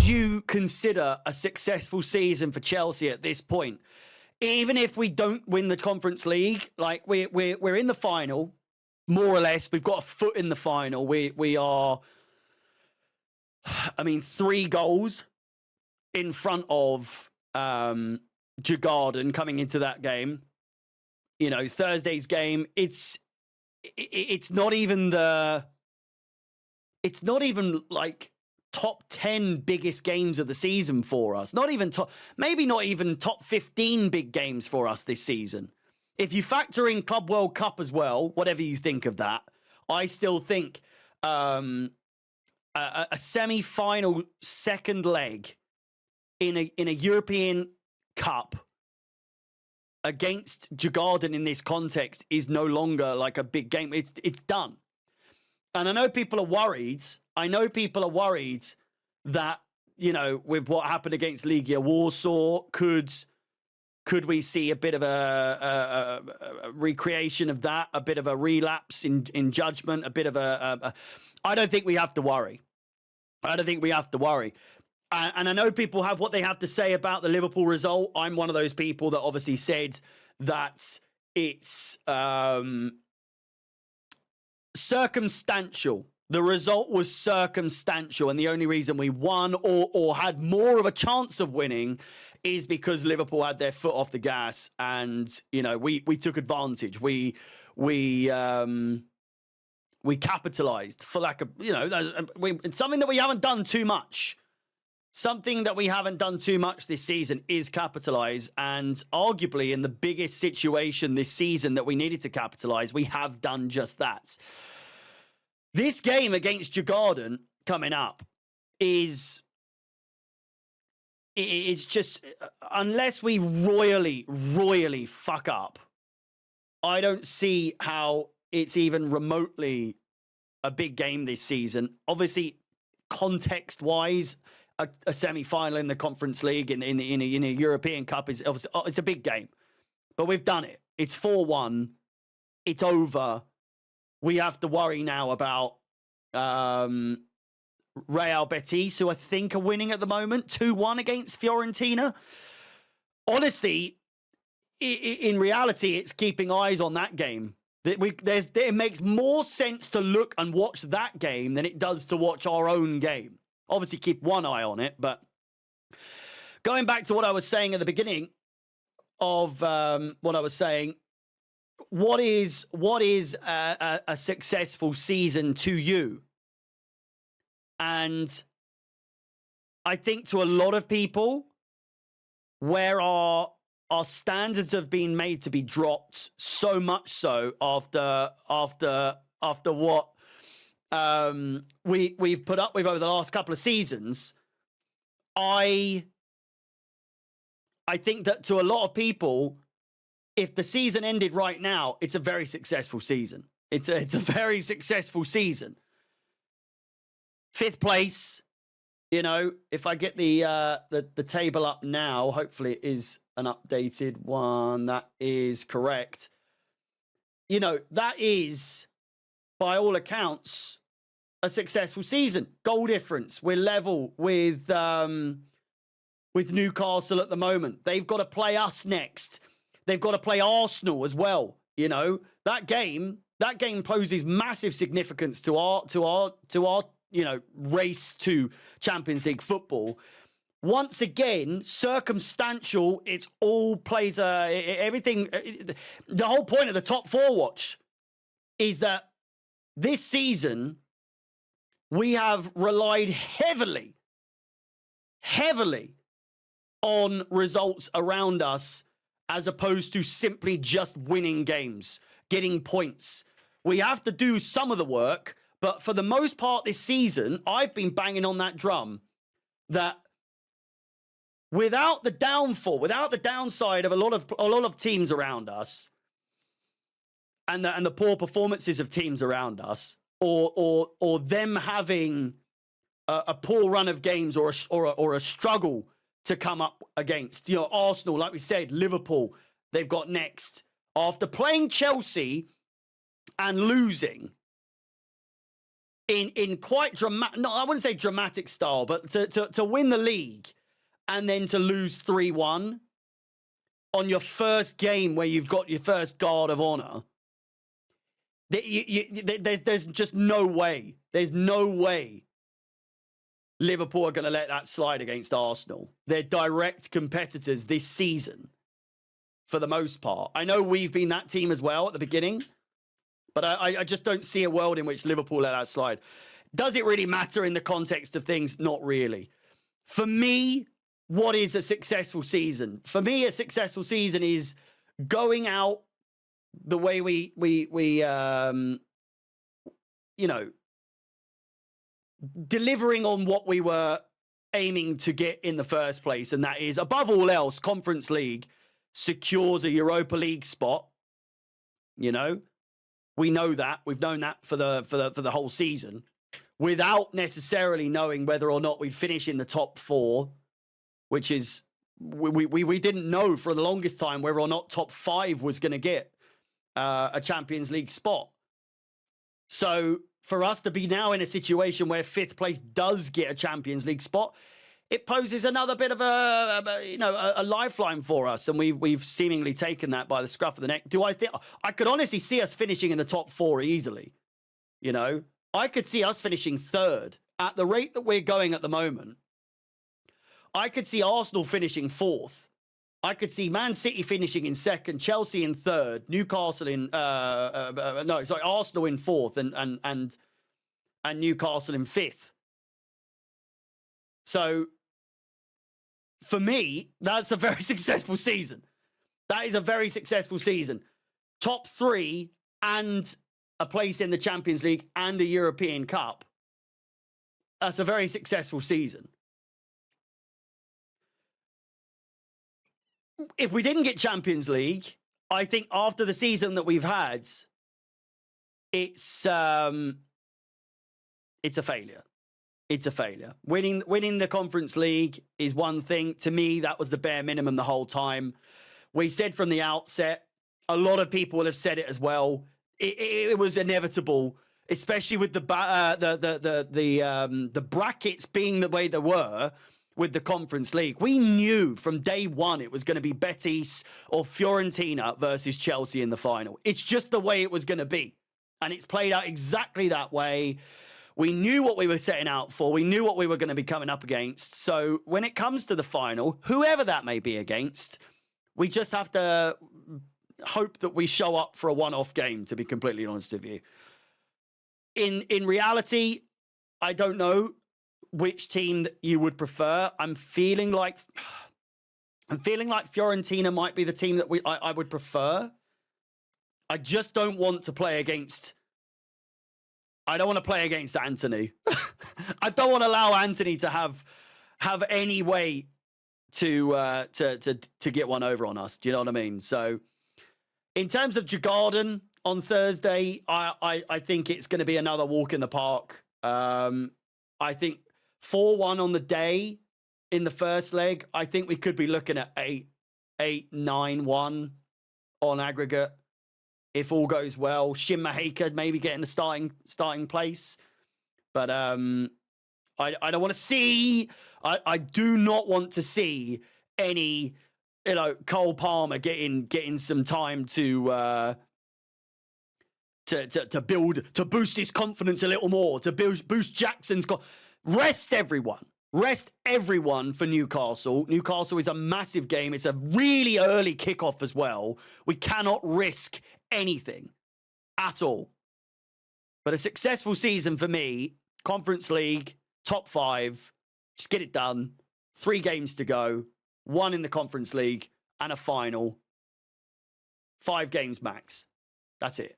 you consider a successful season for Chelsea at this point? Even if we don't win the Conference League, like we're in the final, more or less. We've got a foot in the final. We are, I mean, 3 goals in front of Djurgården coming into that game. You know, Thursday's game, it's not even like top 10 biggest games of the season for us. Maybe not even top 15 big games for us this season. If you factor in Club World Cup as well, whatever you think of that, I still think a semi-final second leg in a European Cup against Djurgården in this context is no longer like a big game. It's done. And I know people are worried. That, you know, with what happened against Legia Warsaw, could we see a bit of a recreation of that, a bit of a relapse in judgment, a bit of I don't think we have to worry. And I know people have what they have to say about the Liverpool result. I'm one of those people that obviously said that it's circumstantial. The result was circumstantial, and the only reason we won or had more of a chance of winning is because Liverpool had their foot off the gas, and you know we took advantage. We capitalized, for lack of, you know, it's something that we haven't done too much. Something that we haven't done too much this season is capitalize, and arguably in the biggest situation this season that we needed to capitalize, we have done just that. This game against Djurgården coming up it's just, unless we royally fuck up, I don't see how it's even remotely a big game this season. Obviously, context-wise, a semi-final in the Conference League in a European Cup is obviously, it's a big game, but we've done it. It's 4-1. It's over. We have to worry now about Real Betis, who I think are winning at the moment, 2-1 against Fiorentina. Honestly, in reality, it's keeping eyes on that game. It makes more sense to look and watch that game than it does to watch our own game. Obviously, keep one eye on it, but going back to what I was saying at the beginning of what I was saying, what is a successful season to you? And I think to a lot of people, where our standards have been made to be dropped so much so after what we've put up with over the last couple of seasons, I think that to a lot of people, if the season ended right now, it's a very successful season. It's a very successful season. 5th place, you know, if I get the table up now, hopefully it is an updated one. That is correct. You know, that is, by all accounts, a successful season. Goal difference, we're level with Newcastle at the moment. They've got to play us next. They've got to play Arsenal as well. You know, that game poses massive significance to our you know, race to Champions League football. Once again, circumstantial. It's all plays everything. The whole point of the top 4 watch is that this season we have relied heavily on results around us, as opposed to simply just winning games, getting points. We have to do some of the work, but for the most part this season, I've been banging on that drum that without the downside of a lot of teams around us, and the poor performances of teams around us, or them having a poor run of games or a struggle to come up against, you know, Arsenal, like we said, Liverpool, they've got next. After playing Chelsea and losing, in quite dramatic, no, I wouldn't say dramatic style, but to win the league and then to lose 3-1 on your first game where you've got your first guard of honor, there's just no way. There's no way Liverpool are going to let that slide against Arsenal. They're direct competitors this season for the most part. I know we've been that team as well at the beginning, but I just don't see a world in which Liverpool let that slide. Does it really matter in the context of things? Not really. For me, what is a successful season? For me, a successful season is going out the way we you know, delivering on what we were aiming to get in the first place, and that is, above all else, Conference League secures a Europa League spot. You know, we know that. We've known that for the whole season, without necessarily knowing whether or not we'd finish in the top 4, which is we didn't know for the longest time whether or not top 5 was going to get a Champions League spot. So for us to be now in a situation where 5th place does get a Champions League spot, it poses another bit of a lifeline for us, and we've seemingly taken that by the scruff of the neck. Do I think I could honestly see us finishing in the top 4 easily? You know, I could see us finishing 3rd at the rate that we're going at the moment. I could see Arsenal finishing 4th. I could see Man City finishing in 2nd, Chelsea in 3rd, Newcastle in Arsenal in 4th, and Newcastle in 5th. So for me, that's a very successful season. That is a very successful season. Top 3 and a place in the Champions League and a European Cup. That's a very successful season. If we didn't get Champions League, I think after the season that we've had, it's a failure. It's a failure. Winning the Conference League is one thing. To me, that was the bare minimum the whole time. We said from the outset, a lot of people have said it as well. It was inevitable, especially with the brackets being the way they were. With the Conference League, we knew from day one it was going to be Betis or Fiorentina versus Chelsea in the final. It's just the way it was going to be. And it's played out exactly that way. We knew what we were setting out for. We knew what we were going to be coming up against. So when it comes to the final, whoever that may be against, we just have to hope that we show up for a one-off game, to be completely honest with you. In reality, I don't know which team that you would prefer. I'm feeling like Fiorentina might be the team that I would prefer. I just don't want to play against. I don't want to play against Antony. I don't want to allow Antony to have any way to get one over on us. Do you know what I mean? So, in terms of Djurgården on Thursday, I think it's going to be another walk in the park. I think 4-1 on the day in the first leg. I think we could be looking at 8-9-1 on aggregate if all goes well. Shin Maheka maybe getting the starting place. But I don't want to see. I do not want to see any, Cole Palmer getting some time to boost his confidence a little more, to boost Jackson's Rest everyone. Rest everyone for Newcastle. Newcastle is a massive game. It's a really early kickoff as well. We cannot risk anything at all. But a successful season for me, Conference League, top 5, just get it done. 3 games to go, 1 in the Conference League and a final. 5 games max. That's it.